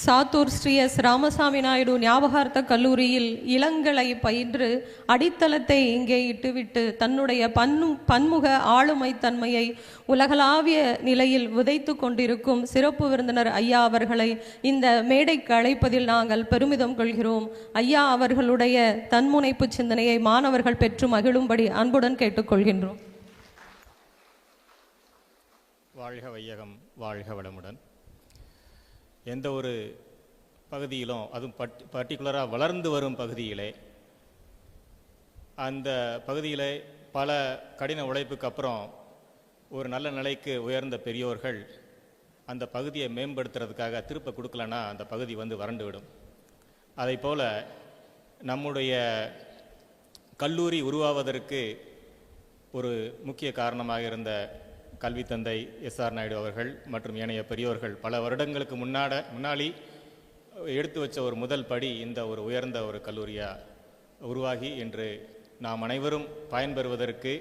Sattur Sri S Ramasamy Naidu ஞாபகார்த்த கல்லூரியில் இளங்கலை பயின்று அடித்தளத்தை இங்கே இட்டுவிட்டு தன்னுடைய பன்முக ஆளுமை தன்மையை உலகளாவிய நிலையில் விதைத்து கொண்டிருக்கும் சிறப்பு விருந்தினர் ஐயா அவர்களை இந்த மேடைக்கு அழைப்பதில் நாங்கள் பெருமிதம் கொள்கிறோம். ஐயா அவர்களுடைய தன்முனைப்பு சிந்தனையை மாணவர்கள் பெற்று மகிழும்படி அன்புடன் கேட்டுக்கொள்கின்றோம். வாழ்க வையகம், வாழ்க வளமுடன். எந்த ஒரு பகுதியிலும், அதுவும் பர்டிகுலராக வளர்ந்து வரும் பகுதியிலே, அந்த பகுதியிலே பல கடின உழைப்புக்கு அப்புறம் ஒரு நல்ல நிலைக்கு உயர்ந்த பெரியோர்கள் அந்த பகுதியை மேம்படுத்துறதுக்காக திருப்ப கொடுக்கலன்னா அந்த பகுதி வறண்டு விடும். அதை போல் நம்முடைய கல்லூரி உருவாவதற்கு ஒரு முக்கிய காரணமாக இருந்த கல்வி தந்தை எஸ்ஆர் நாயுடு அவர்கள் மற்றும் ஏனைய பெரியோர்கள் பல வருடங்களுக்கு முன்னாடி எடுத்து வச்ச ஒரு முதல் படி இந்த ஒரு உயர்ந்த ஒரு கல்லூரியாக உருவாகி இன்று நாம் அனைவரும் பயன்பெறுவதற்கு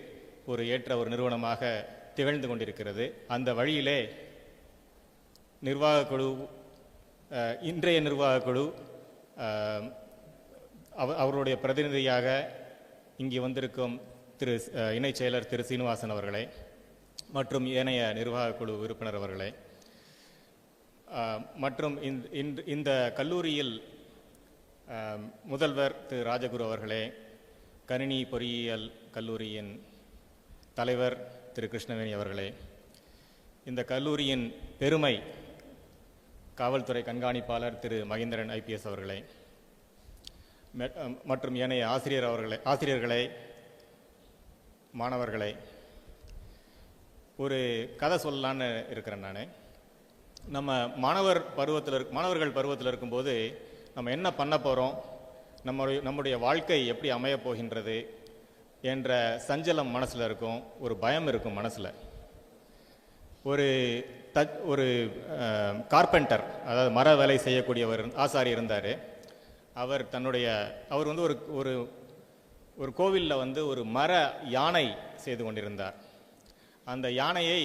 ஒரு ஏற்ற ஒரு நிறுவனமாக திகழ்ந்து கொண்டிருக்கிறது. அந்த வழியிலே நிர்வாகக்குழு, இன்றைய நிர்வாகக்குழு, அவருடைய பிரதிநிதியாக இங்கே வந்திருக்கும் திரு இணைச் செயலர் திரு சீனிவாசன் அவர்களே மற்றும் ஏனைய நிர்வாக குழு உறுப்பினர் அவர்களே, மற்றும் இந்த கல்லூரியில் முதல்வர் திரு ராஜகுரு அவர்களே, கணினி பொறியியல் கல்லூரியின் தலைவர் திரு கிருஷ்ணவேணி அவர்களே, இந்த கல்லூரியின் பெருமை காவல்துறை கண்காணிப்பாளர் திரு மகேந்திரன் ஐபிஎஸ் அவர்களே மற்றும் ஏனைய ஆசிரியர்களே, மாணவர்களே, ஒரு கதை சொல்லலான்னு இருக்கிறேன். நான் மாணவர்கள் பருவத்தில் இருக்கும்போது நம்ம என்ன பண்ண போகிறோம், நம்முடைய வாழ்க்கை எப்படி அமைய போகின்றது என்ற சஞ்சலம் மனசில் இருக்கும், ஒரு பயம் இருக்கும் மனசில். ஒரு கார்பெண்டர், அதாவது மர வேலை செய்யக்கூடியவர் ஆசாரி இருந்தார். அவர் ஒரு கோவிலில் ஒரு மர யானை செய்து கொண்டிருந்தார். அந்த யானையை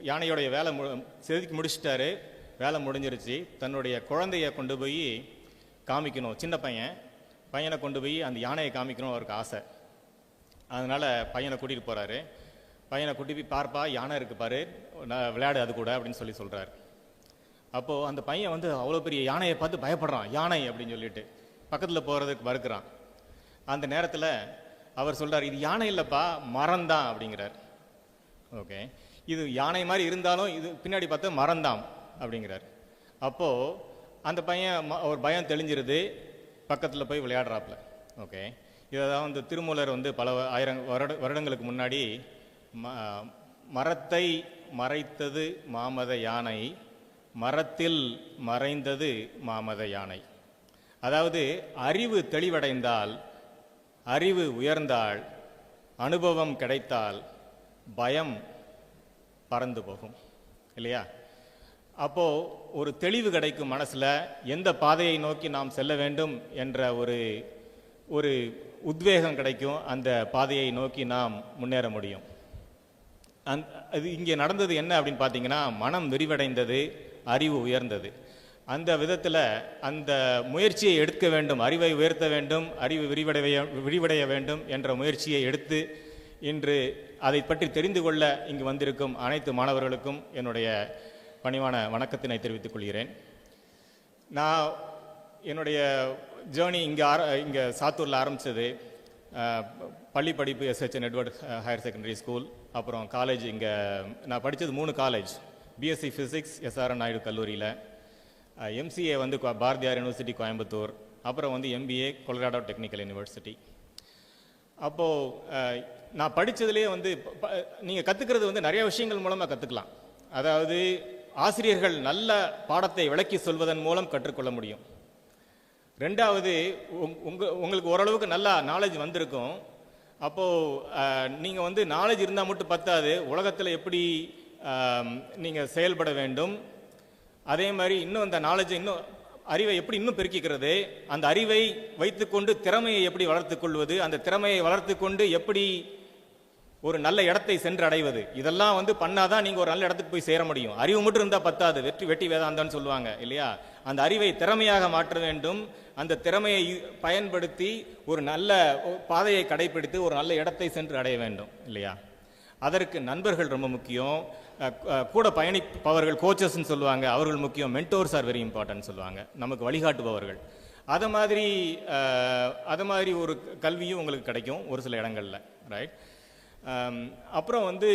யானையோடைய வேலை செதுக்கி முடிச்சிட்டாரு, வேலை முடிஞ்சிருச்சு. தன்னுடைய குழந்தைய கொண்டு போய் காமிக்கணும், சின்ன பையனை கொண்டு போய் அந்த யானையை காமிக்கணும் அவருக்கு ஆசை. அதனால் பையனை கூட்டிகிட்டு போகிறாரு. பையனை கூட்டி போய் பார்ப்பா, யானை இருக்கு பாரு, நான் விளையாடு அது கூட அப்படின்னு சொல்கிறார். அப்போது அந்த பையன் அவ்வளோ பெரிய யானையை பார்த்து பயப்படுறான், யானை அப்படின்னு சொல்லிட்டு பக்கத்தில் போகிறதுக்கு மறுக்கிறான். அந்த நேரத்தில் அவர் சொல்கிறார், இது யானை இல்லைப்பா, மரம்தான் அப்படிங்கிறார். ஓகே, இது யானை மாதிரி இருந்தாலும் இது பின்னாடி பார்த்தா மரம்தான் அப்படிங்கிறார். அப்போது அந்த பையன் ஒரு பயம் தெளிஞ்சிருது, பக்கத்தில் போய் விளையாடுறாப்புல. ஓகே, இதை தான் திருமூலர் பல ஆயிரம் வருடங்களுக்கு முன்னாடி மரத்தை மறைத்தது மாமத யானை, மரத்தில் மறைந்தது மாமத யானை. அதாவது அறிவு தெளிவடைந்தால், அறிவு உயர்ந்தால், அனுபவம் கிடைத்தால் பயம் பறந்து போகும் இல்லையா? அப்போது ஒரு தெளிவு கிடைக்கும் மனசில், எந்த பாதையை நோக்கி நாம் செல்ல வேண்டும் என்ற ஒரு உத்வேகம் கிடைக்கும். அந்த பாதையை நோக்கி நாம் முன்னேற முடியும். அது இங்கே நடந்தது என்ன அப்படின்னு பார்த்தீங்கன்னா, மனம் விரிவடைந்தது, அறிவு உயர்ந்தது. அந்த விதத்தில் அந்த முயற்சியை எடுக்க வேண்டும், அறிவை உயர்த்த வேண்டும், அறிவு விரிவடைய வேண்டும் என்ற முயற்சியை எடுத்து இன்று அதை பற்றி தெரிந்து கொள்ள இங்கு வந்திருக்கும் அனைத்து மாணவர்களுக்கும் என்னுடைய பணிவான வணக்கத்தினை தெரிவித்துக் கொள்கிறேன். நான் என்னுடைய ஜேர்னி இங்கே சாத்தூரில் ஆரம்பித்தது. பள்ளி படிப்பு SHN Edward higher secondary school, அப்புறம் காலேஜ். இங்கே நான் படித்தது 3 college. BSc physics SRN Naidu கல்லூரியில், எம்சிஏ பாரதியார் யூனிவர்சிட்டி கோயம்புத்தூர், அப்புறம் எம்பிஏ கொலராடோ டெக்னிக்கல் யூனிவர்சிட்டி. அப்போது நான் படித்ததுலேயே நீங்கள் கற்றுக்கிறது நிறைய விஷயங்கள் மூலமாக கற்றுக்கலாம். அதாவது ஆசிரியர்கள் நல்ல பாடத்தை விளக்கி சொல்வதன் மூலம் கற்றுக்கொள்ள முடியும். ரெண்டாவது, உங்களுக்கு ஓரளவுக்கு நல்லா நாலேஜ் வந்திருக்கும். அப்போது நீங்கள் நாலேஜ் இருந்தால் மட்டும் பத்தாது, உலகத்தில் எப்படி நீங்கள் செயல்பட வேண்டும், அதே மாதிரி இன்னும் அந்த நாலேஜை அறிவை எப்படி இன்னும் பெருக்கிக்கிறது, அந்த அறிவை வைத்துக்கொண்டு திறமையை எப்படி வளர்த்து கொள்வது, அந்த திறமையை வளர்த்து கொண்டு எப்படி ஒரு நல்ல இடத்தை சென்று அடைவது, இதெல்லாம் வந்து பண்ணாதான் நீங்க ஒரு நல்ல இடத்துக்கு போய் சேர முடியும். அறிவு மட்டும் இருந்தா பத்தாது, வெட்டி வேதாந்தான்னு சொல்லுவாங்க இல்லையா? அந்த அறிவை திறமையாக மாற்ற வேண்டும். அந்த திறமையை பயன்படுத்தி ஒரு நல்ல பாதையை கடைபிடித்து ஒரு நல்ல இடத்தை சென்று அடைய வேண்டும் இல்லையா? அதற்கு நண்பர்கள் ரொம்ப முக்கியம். கூட பயணிப்பவர்கள், கோச்சஸ்ன்னு சொல்லுவாங்க, அவர்கள் முக்கியம். மென்டோர்ஸ் ஆர் வெரி இம்பார்ட்டன்ட் சொல்லுவாங்க, நமக்கு வழிகாட்டுபவர்கள். அது மாதிரி ஒரு கல்வியும் உங்களுக்கு கிடைக்கும் ஒரு சில இடங்கள்ல, ரைட்? அப்புறம் வந்து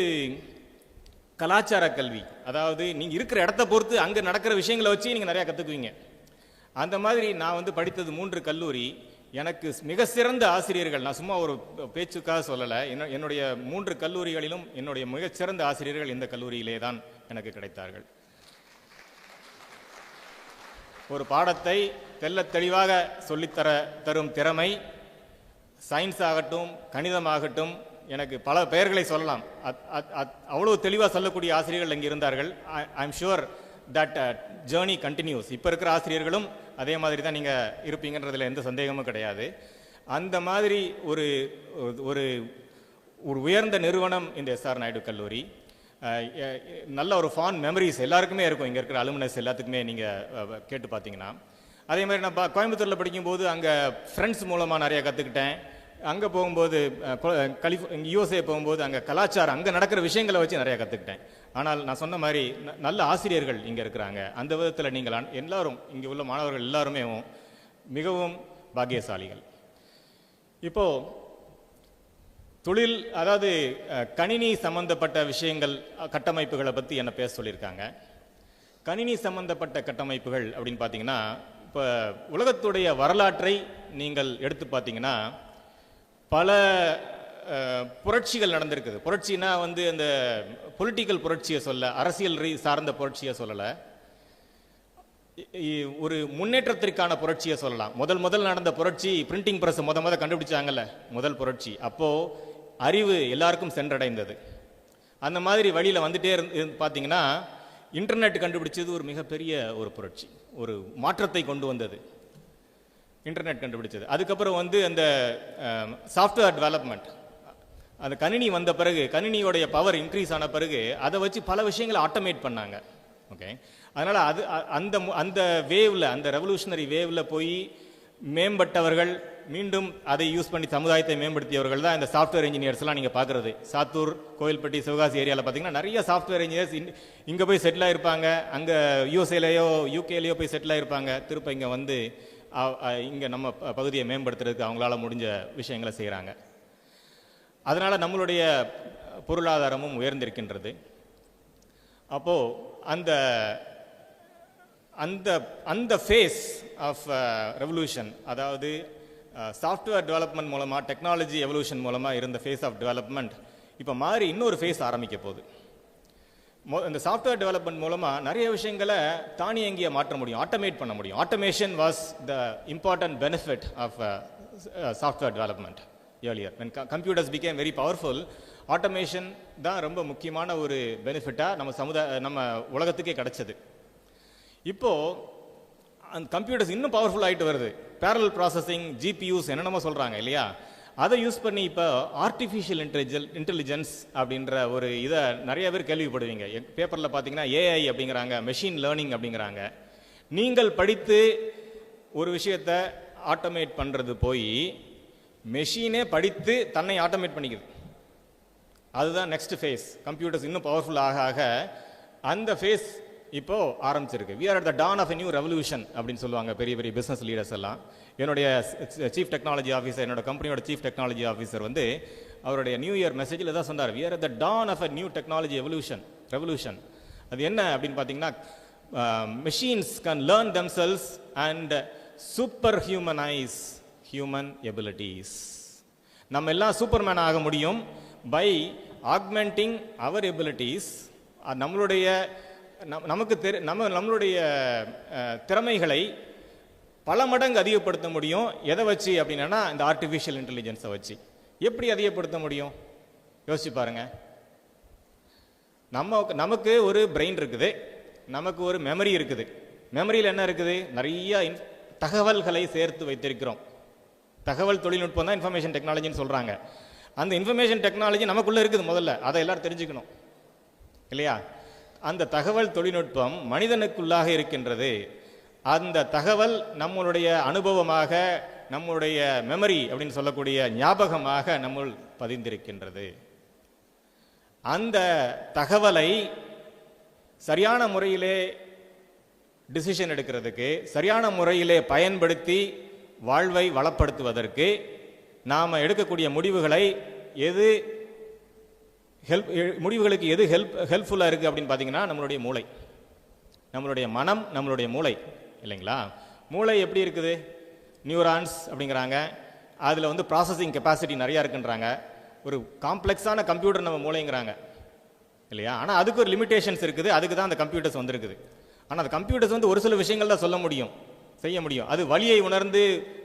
கலாச்சார கல்வி, அதாவது நீங்க இருக்கிற இடத்த பொறுத்து அங்க நடக்கிற விஷயங்களை வச்சு நீங்க நிறைய கத்துக்குவீங்க. அந்த மாதிரி நான் வந்து படித்தது 3 கல்லூரி. எனக்கு மிக சிறந்த ஆசிரியர்கள், நான் சும்மா ஒரு பேச்சுக்காக சொல்லலை, என்னுடைய 3 கல்லூரிகளிலும் என்னுடைய மிகச்சிறந்த ஆசிரியர்கள் இந்த கல்லூரியிலே தான் எனக்கு கிடைத்தார்கள். ஒரு பாடத்தை தெள்ளத் தெளிவாக சொல்லித்தரும் திறமை, சயின்ஸ் ஆகட்டும் கணிதமாகட்டும், எனக்கு பல பெயர்களை சொல்லலாம், அவ்வளவு தெளிவாக சொல்லக்கூடிய ஆசிரியர்கள் இங்கே இருந்தார்கள். I am sure that journey continues. இப்போ இருக்கிற ஆசிரியர்களும் அதே மாதிரி தான் நீங்கள் இருப்பீங்கன்றதுல எந்த சந்தேகமும் கிடையாது. அந்த மாதிரி ஒரு ஒரு ஒரு உயர்ந்த நிறுவனம் இந்த எஸ்ஆர் நாயுடு கல்லூரி. நல்ல ஒரு ஃபாண்ட் மெமரிஸ் எல்லாருக்குமே இருக்கும், இங்கே இருக்கிற அலுமினஸ் எல்லாத்துக்குமே நீங்கள் கேட்டு பார்த்தீங்கன்னா. அதே மாதிரி நான் கோயம்புத்தூரில் படிக்கும்போது அங்கே ஃப்ரெண்ட்ஸ் மூலமாக நிறையா கற்றுக்கிட்டேன். அங்கே போகும்போது யூஎஸ்ஏ போகும்போது அங்கே கலாச்சாரம், அங்கே நடக்கிற விஷயங்களை வச்சு நிறையா கற்றுக்கிட்டேன். ஆனால் நான் சொன்ன மாதிரி நல்ல ஆசிரியர்கள் இங்கே இருக்கிறாங்க. அந்த விதத்தில் நீங்கள் எல்லாரும், இங்கே உள்ள மாணவர்கள் எல்லாருமே மிகவும் பாக்கியசாலிகள். இப்போது தொழில், அதாவது கணினி சம்பந்தப்பட்ட விஷயங்கள், கட்டமைப்புகளை பற்றி என்ன பேச சொல்லியிருக்காங்க. கணினி சம்பந்தப்பட்ட கட்டமைப்புகள் அப்படின்னு பார்த்தீங்கன்னா, இப்போ உலகத்துடைய வரலாற்றை நீங்கள் எடுத்து பார்த்தீங்கன்னா பல புரட்சிகள் நடந்திருக்குது. புரட்சினா வந்து அந்த பொலிட்டிக்கல் புரட்சியை சொல்ல, அரசியல் சார்ந்த புரட்சியை சொல்லலை, ஒரு முன்னேற்றத்திற்கான புரட்சியை சொல்லலாம். முதல் நடந்த புரட்சி பிரிண்டிங் பிரஸ் முத கண்டுபிடிச்சாங்கல்ல, முதல் புரட்சி. அப்போ அறிவு எல்லாருக்கும் சென்றடைந்தது. அந்த மாதிரி வழியில் வந்துட்டே பார்த்தீங்கன்னா இன்டர்நெட் கண்டுபிடிச்சது ஒரு மிகப்பெரிய ஒரு புரட்சி, ஒரு மாற்றத்தை கொண்டு வந்தது இன்டர்நெட் கண்டுபிடிச்சது. அதுக்கப்புறம் வந்து அந்த சாஃப்ட்வேர் டெவலப்மெண்ட், அந்த கணினி வந்த பிறகு, கணினியோடைய பவர் இன்க்ரீஸ் ஆன பிறகு அதை வச்சு பல விஷயங்களை ஆட்டோமேட் பண்ணாங்க. ஓகே, அதனால் அந்த வேவ்ல, அந்த ரெவல்யூஷனரி வேவ்ல போய் மேம்பட்டவர்கள், மீண்டும் அதை யூஸ் பண்ணி சமுதாயத்தை மேம்படுத்தியவர்கள் தான் இந்த சாஃப்ட்வேர் இன்ஜினியர்ஸ்லாம் நீங்கள் பார்க்குறது. சாத்தூர், கோயில்பட்டி, சிவகாசி ஏரியாவில் பார்த்தீங்கன்னா நிறைய சாஃப்ட்வேர் இன்ஜினியர்ஸ் இங்கே போய் செட்டில் ஆகிருப்பாங்க. அங்கே யூஎஸ்ஏலையோ யூகேலையோ போய் செட்டில் ஆகிருப்பாங்க. திருப்ப இங்கே வந்து இங்கே நம்ம பகுதியை மேம்படுத்துறதுக்கு அவங்களால முடிஞ்ச விஷயங்களை செய்கிறாங்க. அதனால் நம்மளுடைய பொருளாதாரமும் உயர்ந்திருக்கின்றது. அப்போது அந்த அந்த அந்த ஃபேஸ் ஆஃப் ரெவல்யூஷன், அதாவது சாஃப்ட்வேர் டெவலப்மெண்ட் மூலமாக, டெக்னாலஜி எவல்யூஷன் மூலமாக இருந்த ஃபேஸ் ஆஃப் டெவலப்மெண்ட் இப்போ மாறி இன்னொரு ஃபேஸ் ஆரம்பிக்க போகுது. இந்த சாஃப்ட்வேர் டெவலப்மெண்ட் மூலமாக நிறைய விஷயங்களை தானியங்கியாக மாற்ற முடியும், ஆட்டோமேட் பண்ண முடியும். Automation was the important benefit of software development earlier. When computers became very powerful, automation தான் ரொம்ப முக்கியமான ஒரு பெனிஃபிட்டாக நம்ம உலகத்துக்கே கிடைச்சது. இப்போ அந்த கம்ப்யூட்டர்ஸ் இன்னும் பவர்ஃபுல் ஆகிட்டு வருது. பேரலல் ப்ராசஸிங், ஜிபியூஸ் என்னென்னமோ சொல்கிறாங்க இல்லையா? அதை யூஸ் பண்ணி இப்போ ஆர்டிஃபிஷியல் இன்டெலிஜென்ஸ் அப்படின்ற ஒரு இதை நிறைய பேர் கேள்விப்படுவீங்க. பேப்பரில் பார்த்தீங்கன்னா ஏஐ அப்படிங்கிறாங்க, மெஷின் லேர்னிங் அப்படிங்கிறாங்க. நீங்கள் படித்து ஒரு விஷயத்தை ஆட்டோமேட் பண்ணுறது போய் மெஷினே படித்து தன்னை ஆட்டோமேட் பண்ணிக்குது. அதுதான் நெக்ஸ்ட் ஃபேஸ். கம்ப்யூட்டர்ஸ் இன்னும் பவர்ஃபுல் ஆக ஆக அந்த ஃபேஸ் இப்போ ஆரம்பிச்சிருக்கு. we are at the dawn of a new revolution அப்படின்னு சொல்லுவாங்க பெரிய பெரிய பிஸ்னஸ் லீடர்ஸ் எல்லாம். என்னுடைய சீஃப் டெக்னாலஜி ஆஃபீஸர், என்னோட கம்பெனியோட சீஃப் டெக்னாலஜி ஆஃபீஸர் வந்து அவருடைய நியூ இயர் மெசேஜில் தான் சொன்னார், we are at the dawn of a new technology revolution. அது என்ன அப்படின்னு பார்த்தீங்கன்னா, machines can learn themselves and superhumanize human abilities. நம்ம எல்லாம் சூப்பர்மேன் ஆக முடியும் by augmenting our abilities. நம்மளுடைய திறமைகளை பல மடங்கு அதிகப்படுத்த முடியும். எதை வச்சு அப்படின்னா, இந்த ஆர்டிஃபிஷியல் இன்டெலிஜென்ஸை வச்சு. எப்படி அதிகப்படுத்த முடியும் யோசிச்சு பாருங்க. நமக்கு ஒரு பிரெயின் இருக்குது, நமக்கு ஒரு மெமரி இருக்குது. மெமரியில் என்ன இருக்குது? நிறைய தகவல்களை சேர்த்து வைத்திருக்கிறோம். தகவல் தொழில்நுட்பம் தான் இன்ஃபர்மேஷன் டெக்னாலஜின்னு சொல்றாங்க. அந்த இன்ஃபர்மேஷன் டெக்னாலஜி நமக்குள்ளே இருக்குது முதல்ல, அதை எல்லாரும் தெரிஞ்சுக்கணும் இல்லையா? அந்த தகவல் தொழில்நுட்பம் மனிதனுக்குள்ளாக இருக்கின்றது. அந்த தகவல் நம்மளுடைய அனுபவமாக, நம்முடைய மெமரி அப்படின்னு சொல்லக்கூடிய ஞாபகமாக நம்முள் பதிந்திருக்கின்றது. அந்த தகவலை சரியான முறையிலே டிசிஷன் எடுக்கிறதுக்கு, சரியான முறையிலே பயன்படுத்தி வாழ்வை வளப்படுத்துவதற்கு நாம் எடுக்கக்கூடிய முடிவுகளை முடிவுகளுக்கு எது ஹெல்ப்ஃபுல்லாக இருக்குது அப்படின்னு பார்த்தீங்கன்னா நம்மளுடைய மூளை, நம்மளுடைய மனம், நம்மளுடைய மூளை இல்லைங்களா? மூளை எப்படி இருக்குது? நியூரான்ஸ் அப்படிங்கிறாங்க, அதில் வந்து ப்ராசஸிங் கெப்பாசிட்டி நிறையா இருக்குன்றாங்க. ஒரு காம்ப்ளெக்ஸான கம்ப்யூட்டர் நம்ம மூளைங்கிறாங்க இல்லையா? ஆனால் அதுக்கு ஒரு லிமிடேஷன்ஸ் இருக்குது, அதுக்கு தான் அந்த கம்ப்யூட்டர்ஸ் வந்துருக்குது. ஆனால் அந்த கம்ப்யூட்டர்ஸ் வந்து ஒரு சில விஷயங்கள் தான் செய்ய முடியும். அது வலியை உணர்ந்து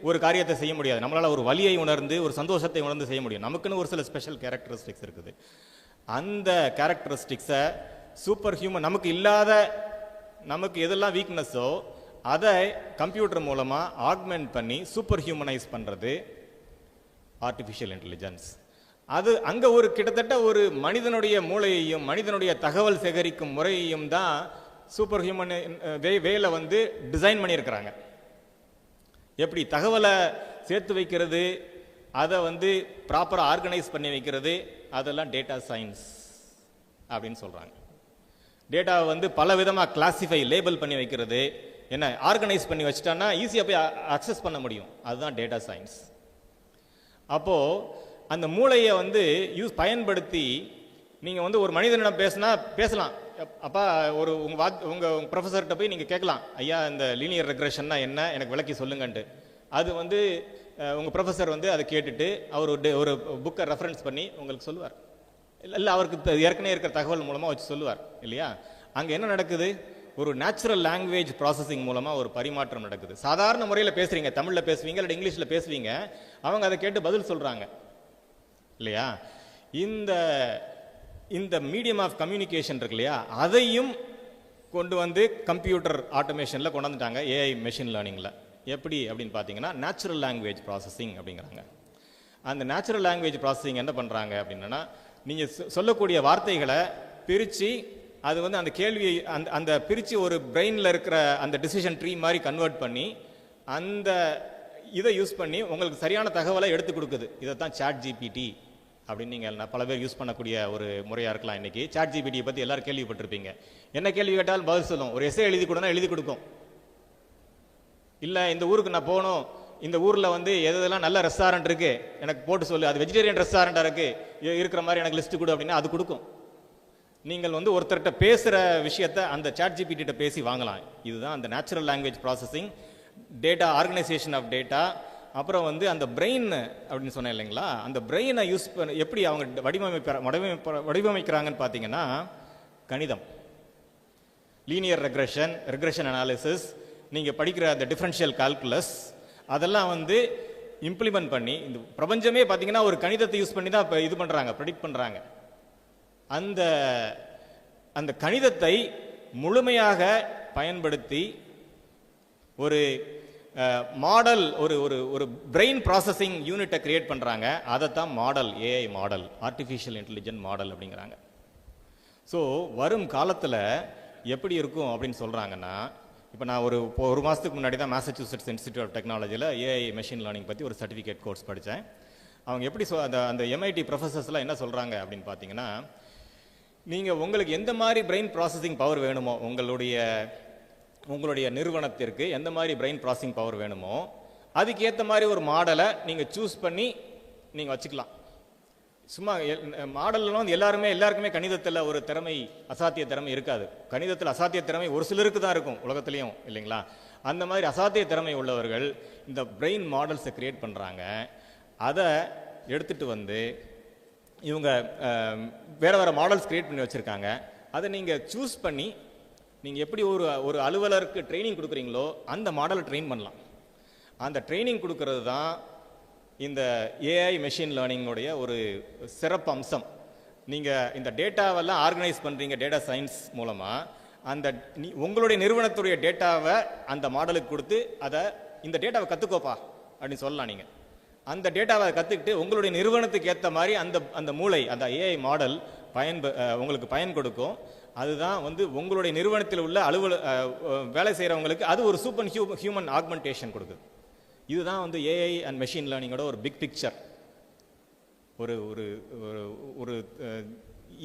ஒரு காரியத்தை செய்ய முடியாது. நம்மளால் ஒரு வலியை உணர்ந்து, ஒரு சந்தோஷத்தை உணர்ந்து செய்ய முடியும். நமக்குன்னு ஒரு சில ஸ்பெஷல் கேரக்டரிஸ்டிக்ஸ் இருக்குது. அந்த கேரக்டரிஸ்டிக்ஸை சூப்பர் ஹியூமன், நமக்கு இல்லாத, நமக்கு எதெல்லாம் வீக்னஸோ அதை கம்ப்யூட்டர் மூலமாக ஆக்மெண்ட் பண்ணி சூப்பர் ஹியூமனைஸ் பண்ணுறது ஆர்டிஃபிஷியல் இன்டெலிஜென்ஸ். அது அங்கே ஒரு கிட்டத்தட்ட ஒரு மனிதனுடைய மூளையையும் மனிதனுடைய தகவல் சேகரிக்கும் முறையையும் தான் சூப்பர் ஹியூமன் வேல வந்து டிசைன் பண்ணியிருக்கிறாங்க. எப்படி தகவலை சேர்த்து வைக்கிறது, அதை வந்து ப்ராப்பராக ஆர்கனைஸ் பண்ணி வைக்கிறது, அதெல்லாம் டேட்டா சயின்ஸ் அப்படின்னு சொல்கிறாங்க. டேட்டாவை வந்து பல விதமாக கிளாசிஃபை, லேபிள் பண்ணி வைக்கிறது, என்ன ஆர்கனைஸ் பண்ணி வச்சுட்டான்னா ஈஸியாக போய் அக்சஸ் பண்ண முடியும், அதுதான் டேட்டா சயின்ஸ். அப்போது அந்த மூளையை வந்து பயன்படுத்தி நீங்கள் வந்து ஒரு மனிதனிடம் பேசலாம். அப்பா ஒரு உங்கள் ப்ரொஃபஸர்கிட்ட போய் நீங்கள் கேட்கலாம், ஐயா இந்த லீனியர் ரெக்ரெஷன்னா என்ன, எனக்கு விளக்கி சொல்லுங்கன்ட்டு. அது வந்து உங்கள் ப்ரொஃபஸர் வந்து அதை கேட்டுட்டு அவர் ஒரு புக்கை ரெஃபரன்ஸ் பண்ணி உங்களுக்கு சொல்லுவார். இல்லை அவருக்கு ஏற்கனவே இருக்கிற தகவல் மூலமாக வச்சு சொல்லுவார் இல்லையா? அங்கே என்ன நடக்குது? ஒரு நேச்சுரல் லாங்குவேஜ் ப்ராசஸிங் மூலமாக ஒரு பரிமாற்றம் நடக்குது. சாதாரண முறையில் பேசுகிறீங்க, தமிழில் பேசுவீங்க இல்லை இங்கிலீஷில் பேசுவீங்க, அவங்க அதை கேட்டு பதில் சொல்கிறாங்க இல்லையா? இந்த மீடியம் ஆஃப் கம்யூனிகேஷன் இருக்கு இல்லையா, அதையும் கொண்டு வந்து கம்ப்யூட்டர் ஆட்டோமேஷனில் கொண்டு வந்துட்டாங்க, ஏஐ மெஷின் லேர்னிங்கில். எப்படி அப்படின்னு பார்த்தீங்கன்னா நேச்சுரல் லாங்குவேஜ் ப்ராசஸிங் அப்படிங்கிறாங்க. அந்த நேச்சுரல் லாங்குவேஜ் ப்ராசஸிங் என்ன பண்ணுறாங்க அப்படின்னா, நீங்கள் சொல்லக்கூடிய வார்த்தைகளை பிரித்து அது வந்து அந்த கேள்வியை அந்த பிரித்து ஒரு பிரெயினில் இருக்கிற அந்த டிசிஷன் ட்ரீ மாதிரி கன்வெர்ட் பண்ணி அந்த இதை யூஸ் பண்ணி உங்களுக்கு சரியான தகவலை எடுத்து கொடுக்குது. இதை தான் சாட் ஜிபிடி அப்படின்னு நீங்கள் பல பேர் யூஸ் பண்ணக்கூடிய ஒரு முறையாக இருக்கலாம். இன்றைக்கி சாட் ஜிபிடியை பற்றி எல்லாரும் கேள்விப்பட்டிருப்பீங்க. என்ன கேள்வி கேட்டாலும் பதில் சொல்லும். ஒரு எஸ்ஸே எழுதி கொடுனா எழுதி கொடுக்கும். இல்லை இந்த ஊருக்கு நான் போகணும், இந்த ஊரில் வந்து எதெல்லாம் நல்ல ரெஸ்டாரண்ட் இருக்குது எனக்கு போட்டு சொல்லு, அது வெஜிடேரியன் ரெஸ்டாரண்ட்டாக இருக்குது இருக்கிற மாதிரி எனக்கு லிஸ்ட்டு கொடு அப்படின்னா அது கொடுக்கும். நீங்கள் வந்து ஒருத்தர்கிட்ட பேசுகிற விஷயத்த அந்த சாட் ஜிபிடிட்ட பேசி வாங்கலாம். இதுதான் அந்த natural language processing, data organisation of data. அப்புறம் வந்து அந்த பிரெயின் அப்படின்னு சொன்னேன் இல்லைங்களா, அந்த பிரெயினை யூஸ் பண்ண எப்படி அவங்க வடிவமைக்கிறாங்கன்னு பார்த்தீங்கன்னா, கணிதம், லீனியர் ரெக்ரெஷன் அனாலிசிஸ், நீங்கள் படிக்கிற அந்த டிஃபரன்ஷியல் கால்குலஸ், அதெல்லாம் வந்து இம்ப்ளிமெண்ட் பண்ணி இந்த பிரபஞ்சமே பார்த்தீங்கன்னா ஒரு கணிதத்தை யூஸ் பண்ணி தான் இப்போ இது பண்ணுறாங்க, ப்ரெடிக்ட் பண்ணுறாங்க. அந்த கணிதத்தை முழுமையாக பயன்படுத்தி ஒரு மாடல், ஒரு பிரெயின் ப்ராசஸிங் யூனிட்டை கிரியேட் பண்ணுறாங்க. அதைத்தான் model, AI model, artificial intelligent model அப்படிங்கிறாங்க. ஸோ வரும் காலத்தில் எப்படி இருக்கும் அப்படின்னு சொல்கிறாங்கன்னா, இப்போ நான் ஒரு மாதத்துக்கு முன்னாடி தான் மேசச்சூசெட்ஸ் இன்ஸ்டிடியூட் ஆஃப் டெக்னாலஜியில் ஏஐ மெஷின் லேர்னிங் பற்றி ஒரு சர்டிஃபிகேட் கோர்ஸ் படித்தேன். அவங்க எப்படி அந்த எம்ஐடி ப்ரொஃபஸர்ஸ்லாம் என்ன சொல்கிறாங்க அப்படின்னு பார்த்தீங்கன்னா, நீங்கள் உங்களுக்கு எந்த மாதிரி பிரெயின் ப்ராசஸிங் பவர் வேணுமோ, உங்களுடைய நிறுவனத்திற்கு எந்த மாதிரி பிரெயின் ப்ராசஸிங் பவர் வேணுமோ அதுக்கேற்ற மாதிரி ஒரு மாடலை நீங்கள் சூஸ் பண்ணி நீங்கள் வச்சுக்கலாம். சும்மா மாடல்லாம் வந்து எல்லாருக்குமே கணிதத்தில் ஒரு திறமை, அசாத்திய திறமை இருக்காது. கணிதத்தில் அசாத்திய திறமை ஒரு சிலருக்கு தான் இருக்கும் உலகத்துலேயும் இல்லைங்களா. அந்த மாதிரி அசாத்திய திறமை உள்ளவர்கள் இந்த பிரெயின் மாடல்ஸை கிரியேட் பண்ணுறாங்க. அதை எடுத்துகிட்டு வந்து இவங்க வேறு மாடல்ஸ் கிரியேட் பண்ணி வச்சுருக்காங்க. அதை நீங்கள் சூஸ் பண்ணி நீங்கள் எப்படி ஒரு அலுவலருக்கு ட்ரைனிங் கொடுக்குறீங்களோ அந்த மாடலை ட்ரெயின் பண்ணலாம். அந்த ட்ரைனிங் கொடுக்கறது தான் இந்த ஏஐ மெஷின் லேர்னிங்கோடைய ஒரு சிறப்பு அம்சம். நீங்கள் இந்த டேட்டாவெல்லாம் ஆர்கனைஸ் பண்ணுறீங்க டேட்டா சயின்ஸ் மூலமாக, உங்களுடைய நிறுவனத்துடைய டேட்டாவை அந்த மாடலுக்கு கொடுத்து இந்த டேட்டாவை கற்றுக்கோப்பா அப்படின்னு சொல்லலாம். நீங்கள் அந்த டேட்டாவை கற்றுக்கிட்டு உங்களுடைய நிறுவனத்துக்கு ஏற்ற மாதிரி அந்த அந்த மூளை அந்த ஏஐ மாடல் உங்களுக்கு பயன் கொடுக்கும். அதுதான் வந்து உங்களுடைய நிறுவனத்தில் உள்ள வேலை செய்கிறவங்களுக்கு அது ஒரு ஹியூமன் ஆக்மெண்டேஷன் கொடுக்குது. இதுதான் வந்து ஏஐ அண்ட் மெஷின் லேர்னிங்கோட ஒரு பிக் பிக்சர். ஒரு ஒரு ஒரு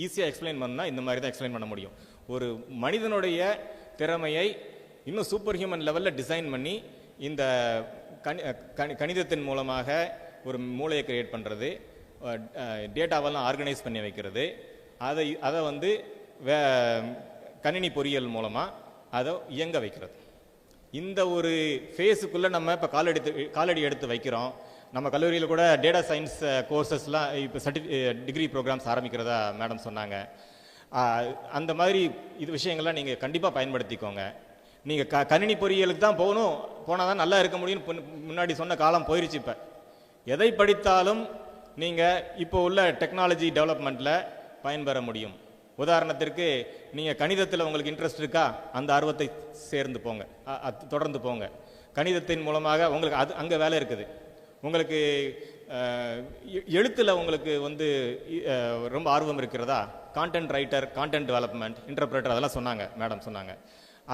ஈஸியாக எக்ஸ்பிளைன் பண்ணால் இந்த மாதிரி தான் எக்ஸ்பிளைன் பண்ண முடியும். ஒரு மனிதனுடைய திறமையை இன்னும் சூப்பர் ஹியூமன் லெவலில் டிசைன் பண்ணி இந்த கணிதத்தின் மூலமாக ஒரு மூளையை கிரியேட் பண்ணுறது, டேட்டாவெல்லாம் ஆர்கனைஸ் பண்ணி வைக்கிறது, அதை வந்து கணினி பொறியியல் மூலமாக அதை இயங்க வைக்கிறது. இந்த ஒரு ஃபேஸுக்குள்ளே நம்ம இப்போ காலடி எடுத்து வைக்கிறோம். நம்ம கல்லூரியில் கூட டேட்டா சயின்ஸ் கோர்சஸ்லாம் இப்போ டிகிரி ப்ரோக்ராம்ஸ் ஆரம்பிக்கிறதா மேடம் சொன்னாங்க. அந்த மாதிரி விஷயங்கள்லாம் நீங்கள் கண்டிப்பாக பயன்படுத்திக்கோங்க. நீங்கள் கணினி பொறியியலுக்கு தான் போனால் தான் நல்லா இருக்க முடியும்னு முன்னாடி சொன்ன காலம் போயிடுச்சு. இப்போ எதை படித்தாலும் நீங்கள் இப்போ உள்ள டெக்னாலஜி டெவலப்மெண்ட்டில் பயன்பெற முடியும். உதாரணத்திற்கு நீங்கள் கணிதத்தில் உங்களுக்கு இன்ட்ரெஸ்ட் இருக்கா, அந்த ஆர்வத்தை சேர்ந்து போங்க, தொடர்ந்து போங்க. கணிதத்தின் மூலமாக உங்களுக்கு அங்கே வேலை இருக்குது. உங்களுக்கு எழுத்தில் உங்களுக்கு வந்து ரொம்ப ஆர்வம் இருக்கிறதா, content writer, content development, interpreter அதெல்லாம் சொன்னாங்க மேடம் சொன்னாங்க.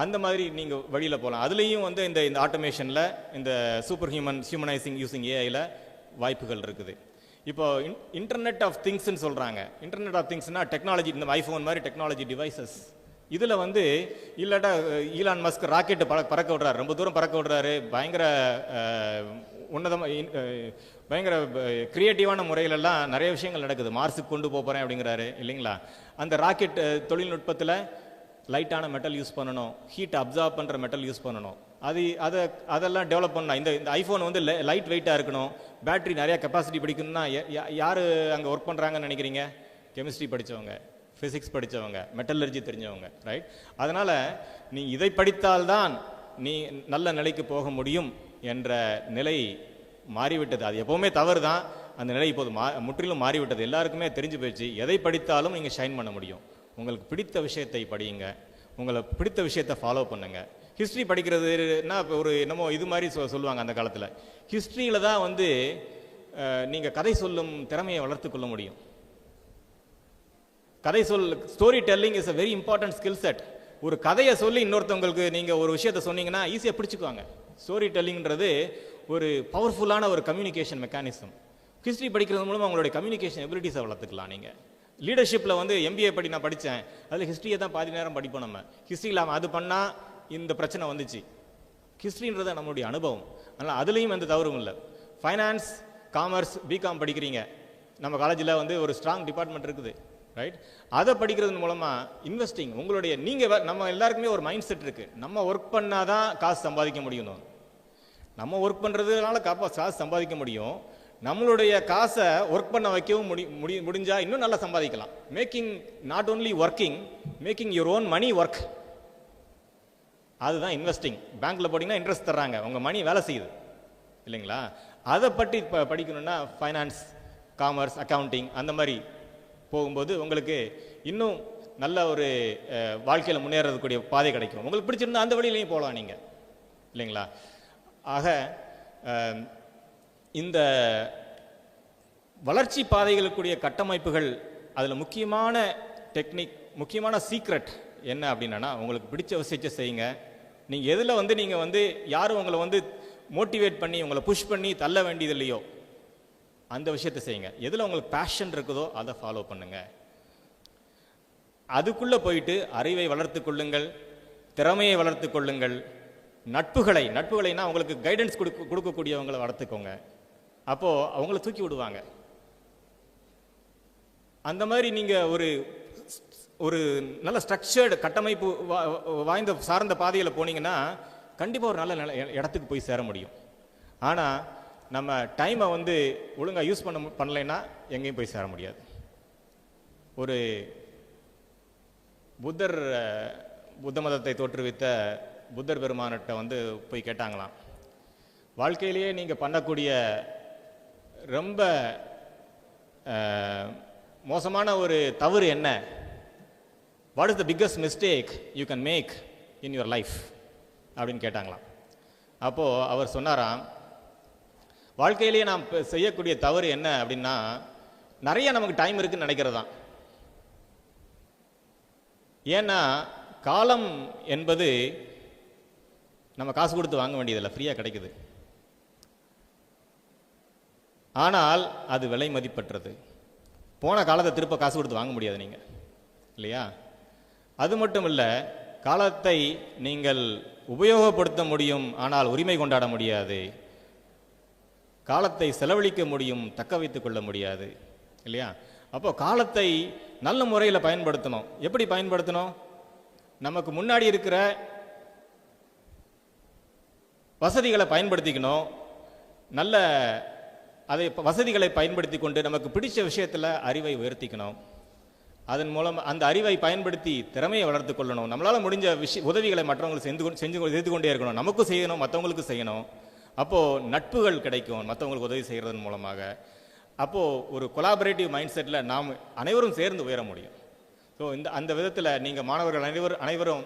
அந்த மாதிரி நீங்கள் வழியில் போகலாம். அதுலேயும் வந்து இந்த ஆட்டோமேஷனில் இந்த சூப்பர் ஹியூமனைசிங் யூசிங் ஏஐயில் வாய்ப்புகள் இருக்குது. இப்போ இன்டர்நெட் ஆஃப் திங்ஸ்ன்னு சொல்கிறாங்க. இன்டர்நெட் ஆஃப் திங்ஸ்னா டெக்னாலஜி, இந்த ஐஃபோன் மாதிரி டெக்னாலஜி டிவைசஸ். இதில் வந்து இல்லாட்டா ஈலான் மஸ்க் ராக்கெட்டு பறக்க விடுறாரு, ரொம்ப தூரம் பறக்க விடுறாரு, பயங்கர பயங்கர கிரியேட்டிவான முறையிலெல்லாம் நிறைய விஷயங்கள் நடக்குது. மார்ஸுக்கு கொண்டு போகிறேன் அப்படிங்கிறாரு இல்லைங்களா. அந்த ராக்கெட் தொழில்நுட்பத்தில் லைட்டான மெட்டல் யூஸ் பண்ணணும், ஹீட் அப்சார்ப் பண்ணுற மெட்டல் யூஸ் பண்ணணும். அதெல்லாம் டெவலப் பண்ணலாம். இந்த ஐஃபோன் வந்து லைட் வெயிட்டாக இருக்கணும், பேட்டரி நிறையா கெப்பாசிட்டி படிக்கணும்னா யார் அங்கே ஒர்க் பண்ணுறாங்கன்னு நினைக்கிறீங்க? கெமிஸ்ட்ரி படித்தவங்க, ஃபிசிக்ஸ் படித்தவங்க, மெட்டலர்ஜி தெரிஞ்சவங்க, ரைட்? அதனால் நீ இதை படித்தால்தான் நீ நல்ல நிலைக்கு போக முடியும் என்ற நிலை மாறிவிட்டது. அது எப்போவுமே தவறு தான். அந்த நிலை இப்போது முற்றிலும் மாறிவிட்டது. எல்லாருக்குமே தெரிஞ்சு போயிடுச்சு, எதை படித்தாலும் நீங்கள் ஷைன் பண்ண முடியும். உங்களுக்கு பிடித்த விஷயத்தை படியுங்க, உங்களுக்கு பிடித்த விஷயத்தை ஃபாலோ பண்ணுங்க. ஹிஸ்ட்ரி படிக்கிறதுனா இப்போ ஒரு என்னமோ இது மாதிரி சொல்லுவாங்க அந்த காலத்தில். ஹிஸ்ட்ரியில் தான் வந்து நீங்கள் கதை சொல்லும் திறமையை வளர்த்து கொள்ள முடியும். Story telling is a very important skill set. ஒரு கதையை சொல்லி இன்னொருத்தவங்களுக்கு நீங்கள் ஒரு விஷயத்தை சொன்னீங்கன்னா ஈஸியாக பிடிச்சிக்குவாங்க. ஸ்டோரி டெல்லிங்கிறது ஒரு பவர்ஃபுல்லான ஒரு கம்யூனிகேஷன் மெக்கானிசம். ஹிஸ்ட்ரி படிக்கிறது மூலமாக உங்களுடைய கம்யூனிகேஷன் எபிலிட்டிஸை வளர்த்துக்கலாம். நீங்கள் லீடர்ஷிப்பில் வந்து எம்பிஏ நான் படித்தேன், அதில் ஹிஸ்ட்ரியை தான் பாதி நேரம் படிப்போம். நம்ம ஹிஸ்ட்ரி இல்லாமல் அது பண்ணால் இந்த பிரச்சனை வந்துச்சு. ஹிஸ்ட்ரின்றது நம்மளுடைய அனுபவம். அதனால் அதுலேயும் எந்த தவறும் இல்லை. ஃபைனான்ஸ், காமர்ஸ், பிகாம் படிக்கிறீங்க, நம்ம காலேஜில் வந்து ஒரு ஸ்ட்ராங் டிபார்ட்மெண்ட் இருக்குது, ரைட்? அதை படிக்கிறது மூலமாக இன்வெஸ்டிங் உங்களுடைய நம்ம எல்லாருக்குமே ஒரு மைண்ட் செட் இருக்குது. நம்ம ஒர்க் பண்ணால் தான் காசு சம்பாதிக்க முடியும். நம்ம ஒர்க் பண்ணுறதுனால காசு சம்பாதிக்க முடியும். நம்மளுடைய காசை ஒர்க் பண்ண வைக்கவும் முடிஞ்சால் இன்னும் நல்லா சம்பாதிக்கலாம். Making not only working, making your own money work. அதுதான் இன்வெஸ்டிங். பேங்க்கில் போட்டிங்கன்னா இன்ட்ரெஸ்ட் தர்றாங்க, உங்கள் மணி வேலை செய்யுது இல்லைங்களா. அதை பற்றி படிக்கணும்னா ஃபைனான்ஸ், காமர்ஸ், அக்கௌண்டிங் அந்த மாதிரி போகும்போது உங்களுக்கு இன்னும் நல்ல ஒரு வாழ்க்கையில் முன்னேறக்கூடிய பாதை கிடைக்கும். உங்களுக்கு பிடிச்சிருந்தா அந்த வழியிலையும் போகலாம் நீங்கள் இல்லைங்களா. ஆக இந்த வளர்ச்சி பாதைகளுக்குரிய கட்டமைப்புகள், அதில் முக்கியமான டெக்னிக், முக்கியமான சீக்ரெட் என்ன அப்படின்னா, உங்களுக்கு பிடிச்ச விஷயத்தை செய்யுங்க. நீங்கள் எதில் வந்து நீங்கள் வந்து யாரும் உங்களை வந்து மோட்டிவேட் பண்ணி உங்களை புஷ் பண்ணி தள்ள வேண்டியது இல்லையோ அந்த விஷயத்தை செய்யுங்க. எதில் உங்களுக்கு பேஷன் இருக்குதோ அதை ஃபாலோ பண்ணுங்க. அதுக்குள்ளே போயிட்டு அறிவை வளர்த்து கொள்ளுங்கள், திறமையை வளர்த்து கொள்ளுங்கள். நட்புகளைனா உங்களுக்கு கைடன்ஸ் கொடுக்கக்கூடியவங்களை வளர்த்துக்கோங்க. அப்போது அவங்கள தூக்கி விடுவாங்க. அந்த மாதிரி நீங்கள் ஒரு நல்ல ஸ்ட்ரக்சர்டு கட்டமைப்பு வாய்ந்த சார்ந்த பாதையில் போனீங்கன்னா கண்டிப்பாக ஒரு நல்ல இடத்துக்கு போய் சேர முடியும். ஆனால் நம்ம டைமை வந்து ஒழுங்காக யூஸ் பண்ணலைன்னா எங்கேயும் போய் சேர முடியாது. ஒரு புத்த மதத்தை தோற்றுவித்த புத்தர் பெருமானிட்ட வந்து போய் கேட்டாங்களாம், வாழ்க்கையிலேயே நீங்கள் பண்ணக்கூடிய ரொம்ப மோசமான ஒரு தவறு என்ன? What is the biggest mistake you can make in your life அப்படின்னு கேட்டாங்களாம். அப்போது அவர் சொன்னாராம், வாழ்க்கையிலேயே நாம் செய்யக்கூடிய தவறு என்ன அப்படின்னா, நிறைய நமக்கு டைம் இருக்குன்னு நினைக்கிறது தான். ஏன்னா காலம் என்பது நம்ம காசு கொடுத்து வாங்க வேண்டியதில்லை, ஃப்ரீயாக கிடைக்குது. ஆனால் அது விலை மதிப்பற்றது. போன காலத்தை திருப்ப காசு கொடுத்து வாங்க முடியாது நீங்கள், இல்லையா? அது மட்டும் இல்லை, காலத்தை நீங்கள் உபயோகப்படுத்த முடியும், ஆனால் உரிமை கொண்டாட முடியாது. காலத்தை செலவழிக்க முடியும், தக்க வைத்துக் கொள்ள முடியாது, இல்லையா? அப்போ காலத்தை நல்ல முறையில் பயன்படுத்தணும். எப்படி பயன்படுத்தணும்? நமக்கு முன்னாடி இருக்கிற வசதிகளை பயன்படுத்திக்கணும். நல்ல அதை வசதிகளை பயன்படுத்தி கொண்டு நமக்கு பிடிச்ச விஷயத்தில் அறிவை உயர்த்திக்கணும். அதன் மூலம் அந்த அறிவை பயன்படுத்தி திறமையை வளர்த்து கொள்ளணும். நம்மளால் முடிஞ்ச உதவிகளை மற்றவங்களுக்கு செய்து கொண்டே இருக்கணும். நமக்கும் செய்யணும், மற்றவங்களுக்கும் செய்யணும். அப்போது நட்புகள் கிடைக்கும் மற்றவங்களுக்கு உதவி செய்கிறதன் மூலமாக. அப்போது ஒரு கொலாபரேட்டிவ் மைண்ட் செட்டில் நாம் அனைவரும் சேர்ந்து உயர முடியும். ஸோ அந்த விதத்தில் நீங்கள் மாணவர்கள் அனைவரும்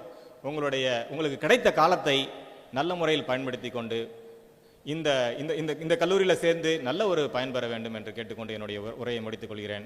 உங்களுக்கு கிடைத்த காலத்தை நல்ல முறையில் பயன்படுத்தி கொண்டு இந்த இந்த இந்த கல்லூரியில் சேர்ந்து நல்ல ஒரு பயன்பெற வேண்டும் என்று கேட்டுக்கொண்டு என்னுடைய உரையை முடித்துக் கொள்கிறேன்.